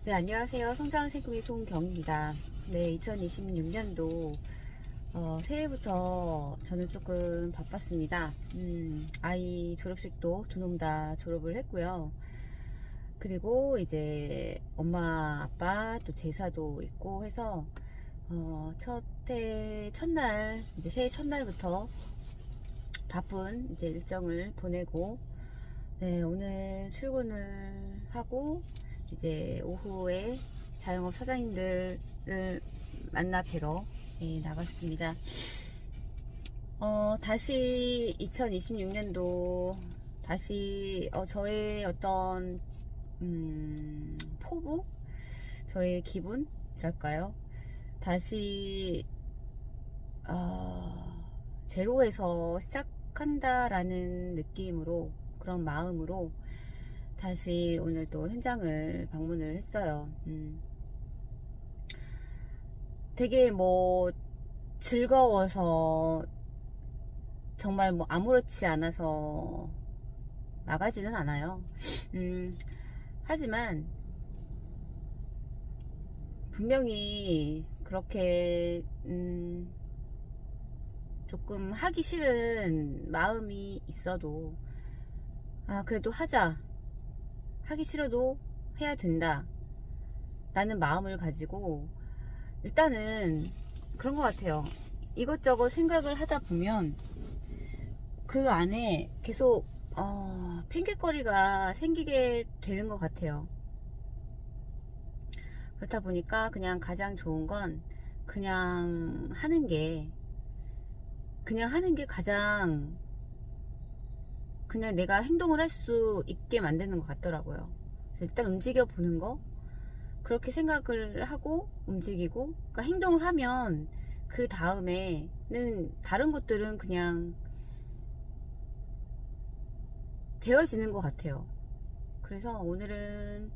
네, 안녕하세요. 성장세금의 송경입니다. 네, 2026년도 새해부터 저는 조금 바빴습니다. 아이 졸업식도 두 놈 다 졸업을 했고요. 그리고 이제 엄마, 아빠 또 제사도 있고 해서 첫날 이제 새해 첫날부터 바쁜 이제 일정을 보내고, 네, 오늘 출근을 하고 이제 오후에 자영업 사장님들을 만나 뵈러 나갔습니다. 다시 2026년도 다시 저의 어떤 포부, 저의 기분이랄까요? 다시 제로에서 시작한다라는 느낌으로, 그런 마음으로 다시 오늘 또 현장을 방문을 했어요. 되게 뭐 즐거워서 정말 뭐 아무렇지 않아서 나가지는 않아요. 하지만 분명히 그렇게 조금 하기 싫은 마음이 있어도 그래도 하기 싫어도 해야 된다 라는 마음을 가지고 일단은 그런 것 같아요. 이것저것 생각을 하다 보면 그 안에 계속 핑계거리가 생기게 되는 것 같아요. 그렇다 보니까 그냥 가장 좋은 건 그냥 하는 게 가장 그냥 내가 행동을 할 수 있게 만드는 것 같더라고요. 그래서 일단 움직여 보는 거, 그렇게 생각을 하고 움직이고, 그러니까 행동을 하면 그 다음에는 다른 것들은 그냥 되어지는 것 같아요. 그래서 오늘은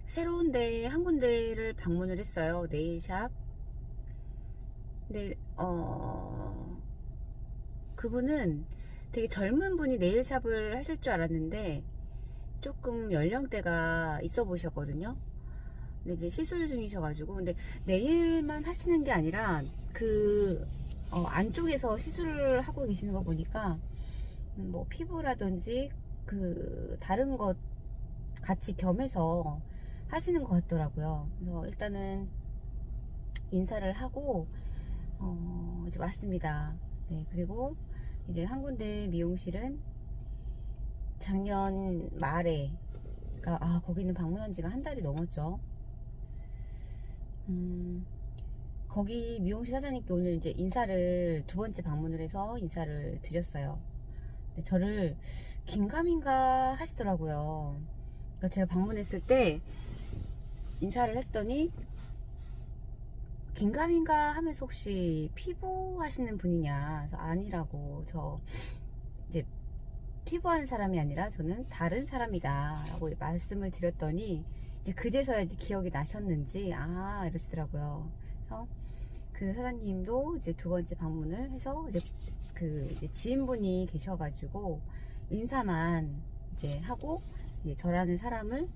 새로운 데 한 군데를 방문을 했어요. 네일샵. 근데 그분은 되게 젊은 분이 네일샵을 하실 줄 알았는데 조금 연령대가 있어 보이셨거든요. 근데 이제 시술 중이셔가지고, 근데 네일만 하시는 게 아니라 그 안쪽에서 시술을 하고 계시는 거 보니까 뭐 피부라든지 그 다른 것 같이 겸해서 하시는 것 같더라고요. 그래서 일단은 인사를 하고 이제 왔습니다. 네, 그리고 이제 한 군데 미용실은 작년 말에, 그러니까 거기는 방문한 지가 한 달이 넘었죠. 거기 미용실 사장님께 오늘 이제 인사를 두 번째 방문을 해서 인사를 드렸어요. 근데 저를 긴가민가 하시더라고요. 그러니까 제가 방문했을 때 인사를 했더니 긴가민가 하면서 혹시 피부 하시는 분이냐? 그래서 아니라고, 저 이제 피부하는 사람이 아니라 저는 다른 사람이다 라고 말씀을 드렸더니 이제 그제서야 이제 기억이 나셨는지 이러시더라고요. 그래서 그 사장님도 이제 두 번째 방문을 해서 이제 지인분이 계셔가지고 인사만 이제 하고 이제 저라는 사람을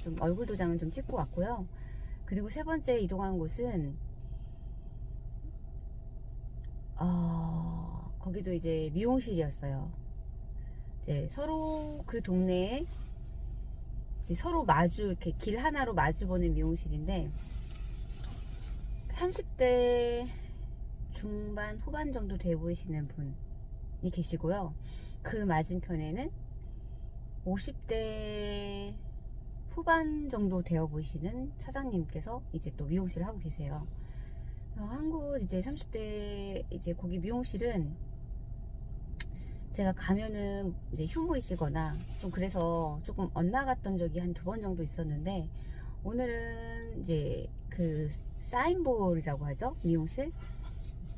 좀 얼굴 도장을 좀 찍고 왔고요. 그리고 세 번째 이동한 곳은 거기도 이제 미용실이었어요. 이제 서로 그 동네에 이제 서로 이렇게 길 하나로 마주 보는 미용실인데 30대 중반 후반 정도 돼 보이시는 분이 계시고요. 그 맞은편에는 50대 후반 정도 되어 보이시는 사장님께서 이제 또 미용실을 하고 계세요. 한국 이제 30대 이제 거기 미용실은 제가 가면은 이제 휴무이시거나 좀 그래서 조금 엇나갔던 적이 한 두 번 정도 있었는데, 오늘은 이제 그 사인볼이라고 하죠, 미용실.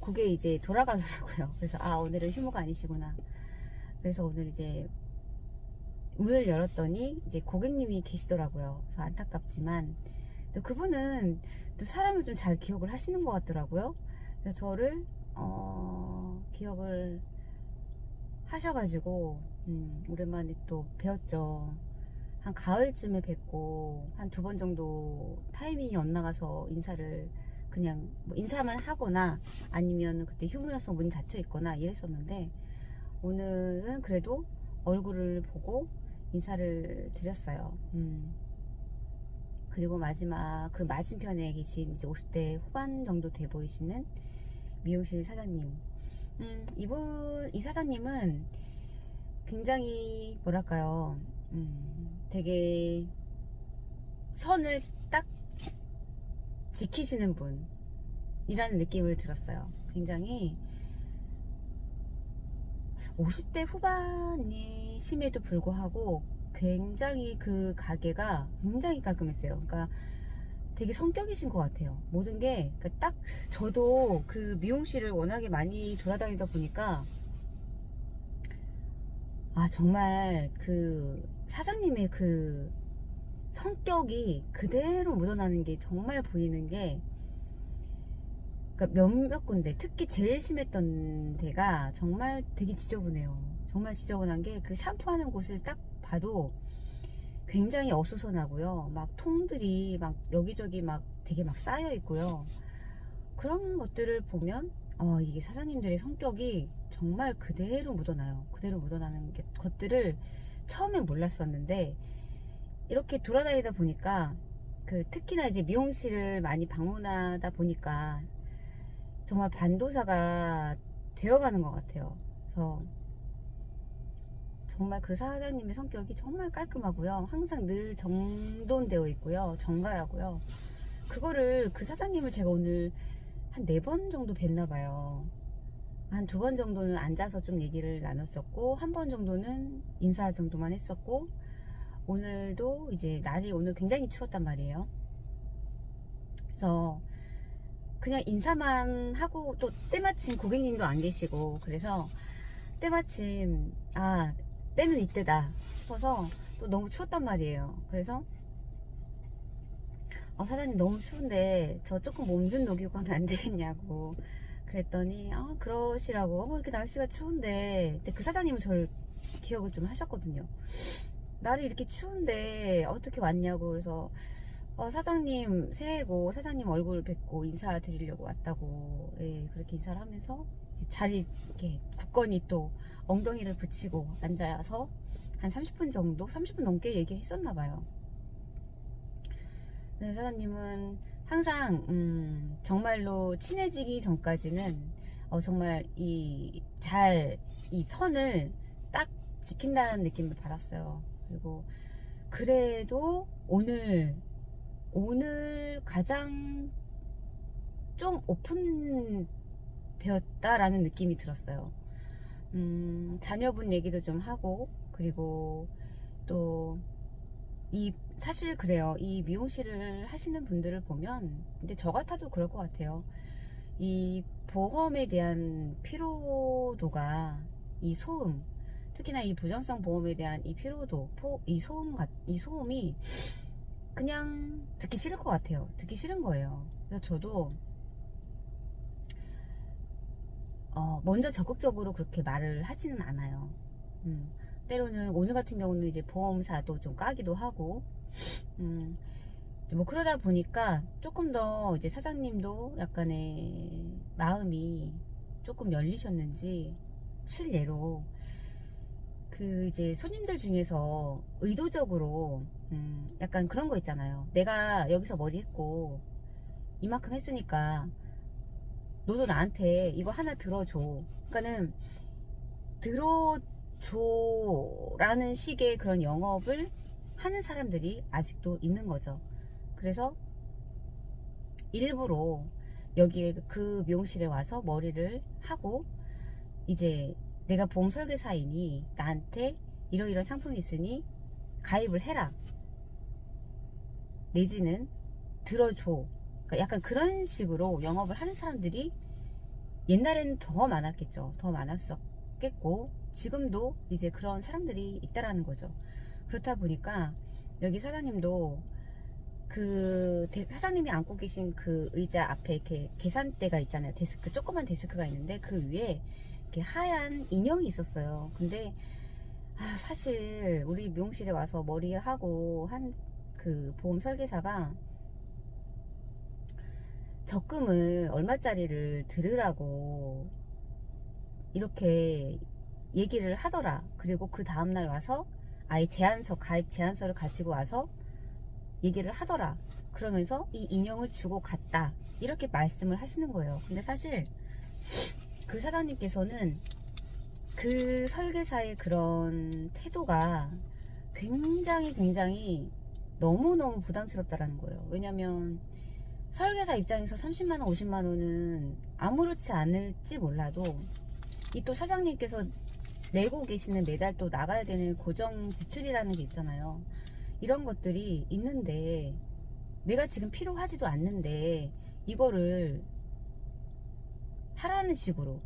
그게 이제 돌아가더라고요. 그래서 오늘은 휴무가 아니시구나. 그래서 오늘 이제 문을 열었더니 이제 고객님이 계시더라고요. 그래서 안타깝지만 또 그분은 또 사람을 좀 잘 기억을 하시는 것 같더라고요. 그래서 저를 기억을 하셔가지고 오랜만에 또 뵈었죠. 한 가을쯤에 뵙고 한 2번 정도 타이밍이 엇나가서 인사를 그냥 뭐 인사만 하거나 아니면 그때 휴무여서 문이 닫혀 있거나 이랬었는데, 오늘은 그래도 얼굴을 보고 인사를 드렸어요. 그리고 마지막 그 맞은편에 계신 이제 50대 후반 정도 돼 보이시는 미용실 사장님. 이 사장님은 굉장히 뭐랄까요, 되게 선을 딱 지키시는 분이라는 느낌을 들었어요. 굉장히 50대 후반이심에도 불구하고 굉장히 그 가게가 굉장히 깔끔했어요. 그러니까 되게 성격이신 것 같아요. 모든 게 그러니까 딱 저도 그 미용실을 워낙에 많이 돌아다니다 보니까 정말 그 사장님의 그 성격이 그대로 묻어나는 게 정말 보이는 게, 그러니까 몇몇 군데, 특히 제일 심했던 데가 정말 되게 지저분해요. 정말 지저분한 게, 그 샴푸하는 곳을 딱 봐도 굉장히 어수선하고요. 막 통들이 막 여기저기 막 되게 막 쌓여 있고요. 그런 것들을 보면 이게 사장님들의 성격이 정말 그대로 묻어나요. 그대로 묻어나는 것들을 처음엔 몰랐었는데, 이렇게 돌아다니다 보니까 특히나 이제 미용실을 많이 방문하다 보니까 정말 반도사가 되어가는 것 같아요. 그래서 정말 그 사장님의 성격이 정말 깔끔하고요. 항상 늘 정돈되어 있고요. 정갈하고요. 그거를 그 사장님을 제가 오늘 한 4번 정도 뵀나 봐요. 한 2번 정도는 앉아서 좀 얘기를 나눴었고, 한 번 정도는 인사 정도만 했었고, 오늘도 이제 날이 오늘 굉장히 추웠단 말이에요. 그래서 그냥 인사만 하고, 또 때마침 고객님도 안 계시고, 그래서 때마침 때는 이때다 싶어서 또 너무 추웠단 말이에요. 그래서 사장님 너무 추운데 저 조금 몸 좀 녹이고 가면 안 되겠냐고 그랬더니 그러시라고. 이렇게 날씨가 추운데, 근데 그 사장님은 저를 기억을 좀 하셨거든요. 날이 이렇게 추운데 어떻게 왔냐고. 그래서 사장님 새해고 사장님 얼굴 뵙고 인사드리려고 왔다고, 예, 그렇게 인사를 하면서 이제 자리 이렇게 굳건히 또 엉덩이를 붙이고 앉아서 한 30분 정도, 30분 넘게 얘기했었나 봐요. 네, 사장님은 항상 정말로 친해지기 전까지는 정말 이 선을 딱 지킨다는 느낌을 받았어요. 그리고 그래도 오늘 가장 좀 오픈되었다라는 느낌이 들었어요. 자녀분 얘기도 좀 하고, 그리고 또 사실 그래요. 이 미용실을 하시는 분들을 보면, 근데 저 같아도 그럴 것 같아요. 이 보험에 대한 피로도가, 이 소음, 특히나 이 부정성 보험에 대한 이 피로도, 이 소음이 그냥 듣기 싫을 것 같아요. 듣기 싫은 거예요. 그래서 저도 먼저 적극적으로 그렇게 말을 하지는 않아요. 때로는 오늘 같은 경우는 이제 보험사도 좀 까기도 하고, 뭐 그러다 보니까 조금 더 이제 사장님도 약간의 마음이 조금 열리셨는지, 실례로 그 이제 손님들 중에서 의도적으로 약간 그런 거 있잖아요. 내가 여기서 머리 했고 이만큼 했으니까 너도 나한테 이거 하나 들어줘. 그러니까는 들어줘라는 식의 그런 영업을 하는 사람들이 아직도 있는 거죠. 그래서 일부러 여기에 그 미용실에 와서 머리를 하고, 이제 내가 보험 설계사이니 나한테 이러이러한 상품이 있으니 가입을 해라, 내지는 들어줘. 그러니까 약간 그런 식으로 영업을 하는 사람들이 옛날에는 더 많았겠죠. 더 많았었겠고, 지금도 이제 그런 사람들이 있다라는 거죠. 그렇다 보니까 여기 사장님도 사장님이 앉고 계신 그 의자 앞에 이렇게 계산대가 있잖아요. 데스크, 조그만 데스크가 있는데 그 위에 이렇게 하얀 인형이 있었어요. 근데 사실 우리 미용실에 와서 머리하고 한 그 보험 설계사가 적금을 얼마짜리를 들으라고 이렇게 얘기를 하더라. 그리고 그 다음날 와서 아예 제안서, 가입 제안서를 가지고 와서 얘기를 하더라. 그러면서 이 인형을 주고 갔다. 이렇게 말씀을 하시는 거예요. 근데 사실 그 사장님께서는 그 설계사의 그런 태도가 굉장히 너무너무 부담스럽다라는 거예요. 왜냐면 설계사 입장에서 30만원, 50만원은 아무렇지 않을지 몰라도 이 또 사장님께서 내고 계시는 매달 또 나가야 되는 고정 지출이라는 게 있잖아요. 이런 것들이 있는데 내가 지금 필요하지도 않는데 이거를 하라는 식으로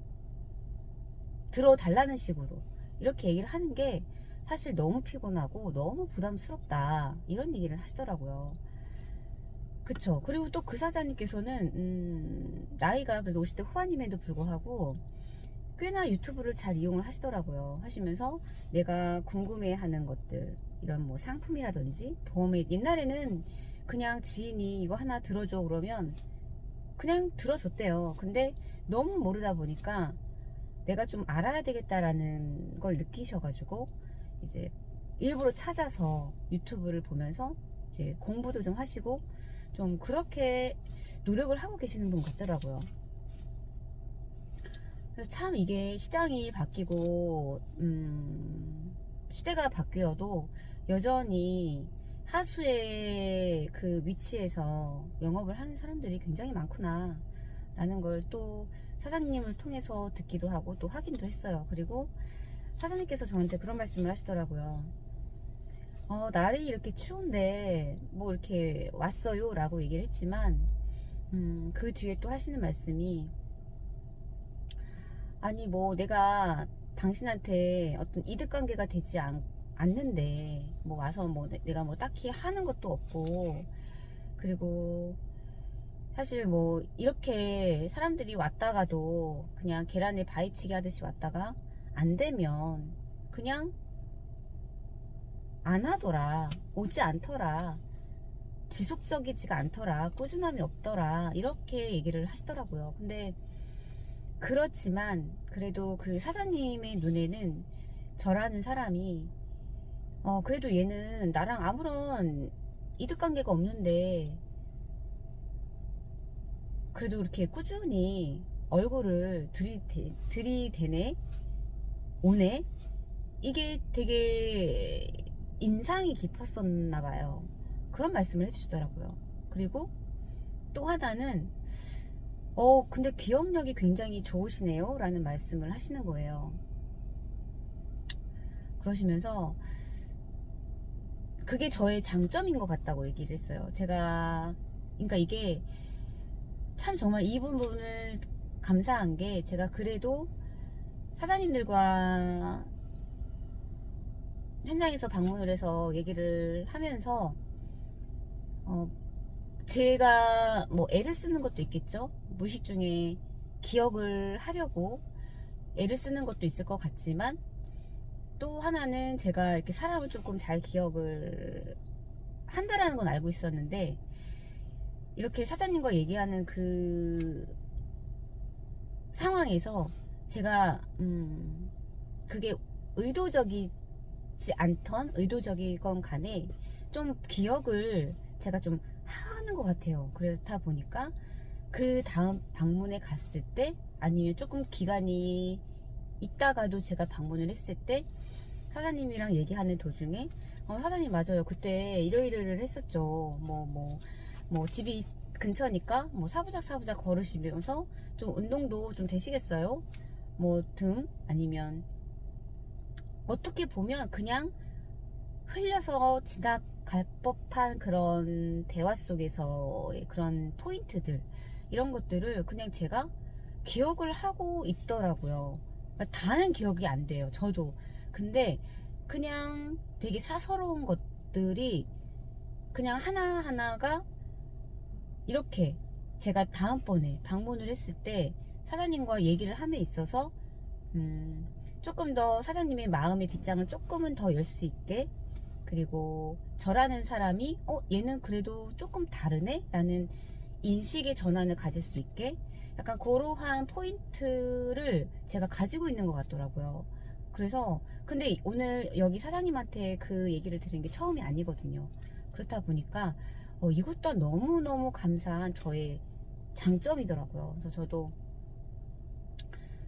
들어달라는 식으로 이렇게 얘기를 하는 게 사실 너무 피곤하고 너무 부담스럽다 이런 얘기를 하시더라고요. 그쵸. 그리고 또 그 사장님께서는 나이가 그래도 50대 후반임에도 불구하고 꽤나 유튜브를 잘 이용을 하시더라고요. 하시면서 내가 궁금해하는 것들 이런 뭐 상품이라든지 보험에 옛날에는 그냥 지인이 이거 하나 들어줘 그러면 그냥 들어줬대요. 근데 너무 모르다 보니까 내가 좀 알아야 되겠다라는 걸 느끼셔가지고 이제 일부러 찾아서 유튜브를 보면서 이제 공부도 좀 하시고 좀 그렇게 노력을 하고 계시는 분 같더라고요. 그래서 참 이게 시장이 바뀌고 시대가 바뀌어도 여전히 하수의 그 위치에서 영업을 하는 사람들이 굉장히 많구나 라는 걸 또 사장님을 통해서 듣기도 하고 또 확인도 했어요. 그리고 사장님께서 저한테 그런 말씀을 하시더라고요. 날이 이렇게 추운데 뭐 이렇게 왔어요 라고 얘기를 했지만 그 뒤에 또 하시는 말씀이 아니 뭐 내가 당신한테 어떤 이득 관계가 되지 않는데 뭐 와서 뭐 내가 뭐 딱히 하는 것도 없고 그리고 사실 뭐 이렇게 사람들이 왔다가도 그냥 계란에 바위치기 하듯이 왔다가 안 되면 그냥 안 하더라, 오지 않더라, 지속적이지가 않더라, 꾸준함이 없더라 이렇게 얘기를 하시더라고요. 근데 그렇지만 그래도 그 사장님의 눈에는 저라는 사람이 그래도 얘는 나랑 아무런 이득관계가 없는데 그래도 이렇게 꾸준히 얼굴을 들이대네 오네 이게 되게 인상이 깊었었나 봐요. 그런 말씀을 해주시더라고요. 그리고 또 하나는 근데 기억력이 굉장히 좋으시네요 라는 말씀을 하시는 거예요. 그러시면서 그게 저의 장점인 것 같다고 얘기를 했어요. 그러니까 이게 참 정말 이 부분을 감사한 게 제가 그래도 사장님들과 현장에서 방문을 해서 얘기를 하면서 제가 뭐 애를 쓰는 것도 있겠죠. 무의식 중에 기억을 하려고 애를 쓰는 것도 있을 것 같지만 또 하나는 제가 이렇게 사람을 조금 잘 기억을 한다라는 건 알고 있었는데 이렇게 사장님과 얘기하는 그 상황에서 제가 그게 의도적이지 않던 의도적이건 간에 좀 기억을 제가 좀 하는 것 같아요. 그렇다 보니까 그 다음 방문에 갔을 때 아니면 조금 기간이 있다가도 제가 방문을 했을 때 사장님이랑 얘기하는 도중에 사장님 맞아요. 그때 이러이러를 했었죠. 뭐 집이 근처니까 뭐 사부작 걸으시면서 좀 운동도 좀 되시겠어요? 뭐 등 아니면 어떻게 보면 그냥 흘려서 지나갈 법한 그런 대화 속에서의 그런 포인트들 이런 것들을 그냥 제가 기억을 하고 있더라고요. 그러니까 다는 기억이 안 돼요. 저도. 근데 그냥 되게 사서로운 것들이 그냥 하나하나가 이렇게 제가 다음번에 방문을 했을 때 사장님과 얘기를 함에 있어서 조금 더 사장님의 마음의 빗장을 조금은 더 열 수 있게, 그리고 저라는 사람이 얘는 그래도 조금 다르네? 라는 인식의 전환을 가질 수 있게, 약간 그러한 포인트를 제가 가지고 있는 것 같더라고요. 그래서 근데 오늘 여기 사장님한테 그 얘기를 들은 게 처음이 아니거든요. 그렇다 보니까 이것도 너무너무 감사한 저의 장점이더라고요. 그래서 저도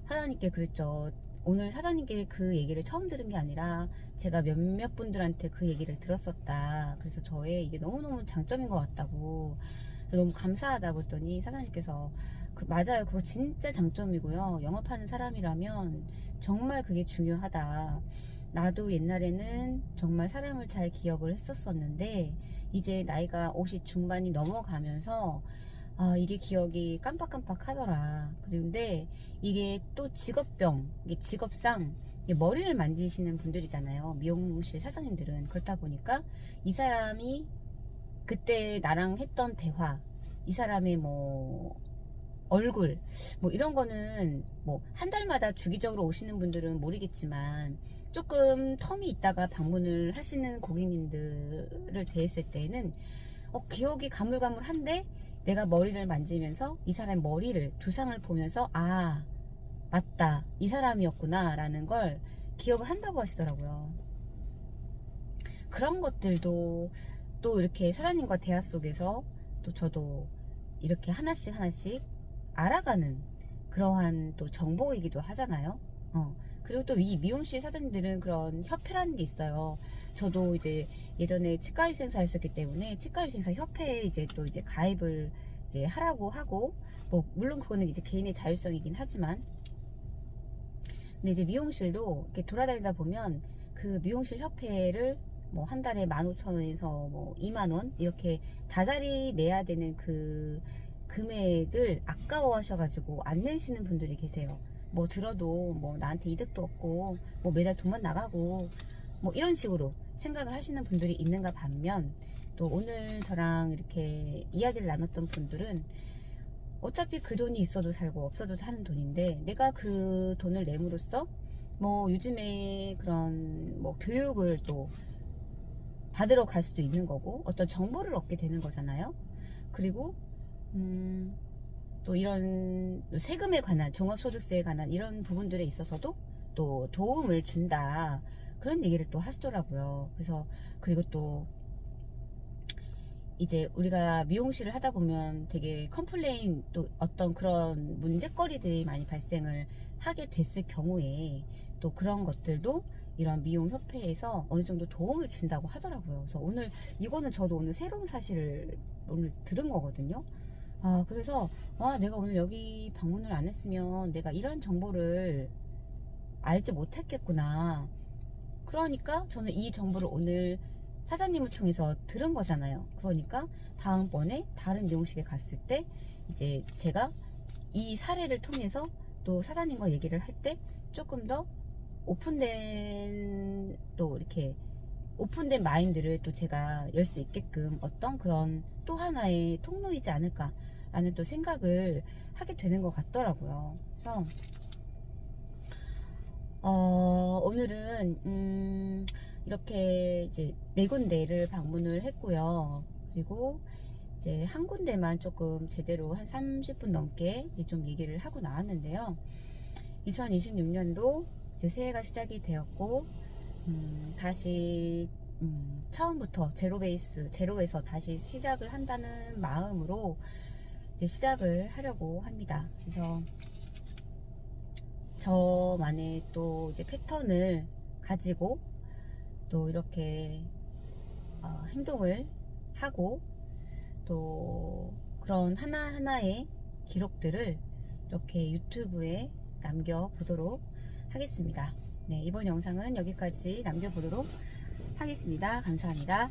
사장님께 그랬죠. 오늘 사장님께 그 얘기를 처음 들은 게 아니라 제가 몇몇 분들한테 그 얘기를 들었었다. 그래서 저의 이게 너무너무 장점인 것 같다고, 그래서 너무 감사하다고 했더니 사장님께서 맞아요. 그거 진짜 장점이고요. 영업하는 사람이라면 정말 그게 중요하다. 나도 옛날에는 정말 사람을 잘 기억을 했었었는데 이제 나이가 50 중반이 넘어가면서 이게 기억이 깜빡깜빡 하더라. 그런데 이게 또 직업병, 이게 직업상 머리를 만지시는 분들이잖아요. 미용실 사장님들은. 그렇다 보니까 이 사람이 그때 나랑 했던 대화, 이 사람의 뭐 얼굴, 뭐 이런 거는 뭐 한 달마다 주기적으로 오시는 분들은 모르겠지만 조금 텀이 있다가 방문을 하시는 고객님들을 대했을 때는 기억이 가물가물한데 내가 머리를 만지면서 이 사람의 머리를, 두상을 보면서 맞다, 이 사람이었구나 라는 걸 기억을 한다고 하시더라고요. 그런 것들도 또 이렇게 사장님과 대화 속에서 또 저도 이렇게 하나씩 알아가는 그러한 또 정보이기도 하잖아요. 그리고 또 이 미용실 사장님들은 그런 협회라는 게 있어요. 저도 이제 예전에 치과위생사 했었기 때문에 치과위생사 협회에 이제 또 이제 가입을 이제 하라고 하고, 뭐 물론 그거는 이제 개인의 자율성이긴 하지만, 근데 이제 미용실도 이렇게 돌아다니다 보면 그 미용실 협회를 뭐 한 달에 15,000원에서 뭐 20,000원 이렇게 다달이 내야 되는 그 금액을 아까워 하셔가지고 안 내시는 분들이 계세요. 뭐 들어도 뭐 나한테 이득도 없고 뭐 매달 돈만 나가고 뭐 이런 식으로 생각을 하시는 분들이 있는가 반면, 또 오늘 저랑 이렇게 이야기를 나눴던 분들은 어차피 그 돈이 있어도 살고 없어도 사는 돈인데 내가 그 돈을 내므로써 뭐 요즘에 그런 뭐 교육을 또 받으러 갈 수도 있는 거고 어떤 정보를 얻게 되는 거잖아요. 그리고 또 이런 세금에 관한, 종합소득세에 관한 이런 부분들에 있어서도 또 도움을 준다, 그런 얘기를 또 하시더라고요. 그래서 그리고 또 이제 우리가 미용실을 하다 보면 되게 컴플레인, 또 어떤 그런 문제거리들이 많이 발생을 하게 됐을 경우에 또 그런 것들도 이런 미용협회에서 어느 정도 도움을 준다고 하더라고요. 그래서 오늘 이거는 저도 오늘 새로운 사실을 오늘 들은 거거든요. 그래서 내가 오늘 여기 방문을 안 했으면 내가 이런 정보를 알지 못했겠구나. 그러니까 저는 이 정보를 오늘 사장님을 통해서 들은 거잖아요. 그러니까 다음번에 다른 미용실에 갔을 때 이제 제가 이 사례를 통해서 또 사장님과 얘기를 할 때 조금 더 오픈된, 또 이렇게 오픈된 마인드를 또 제가 열 수 있게끔 어떤 그런 또 하나의 통로이지 않을까 라는 또 생각을 하게 되는 것 같더라고요. 그래서 오늘은 이렇게 이제 4군데를 방문을 했고요. 그리고 이제 한 군데만 조금 제대로 한 30분 넘게 이제 좀 얘기를 하고 나왔는데요. 2026년도 이제 새해가 시작이 되었고, 다시 처음부터 제로에서 다시 시작을 한다는 마음으로 이제 시작을 하려고 합니다. 그래서 저만의 또 이제 패턴을 가지고 또 이렇게 행동을 하고, 또 그런 하나하나의 기록들을 이렇게 유튜브에 남겨보도록 하겠습니다. 네, 이번 영상은 여기까지 남겨보도록 하겠습니다. 감사합니다.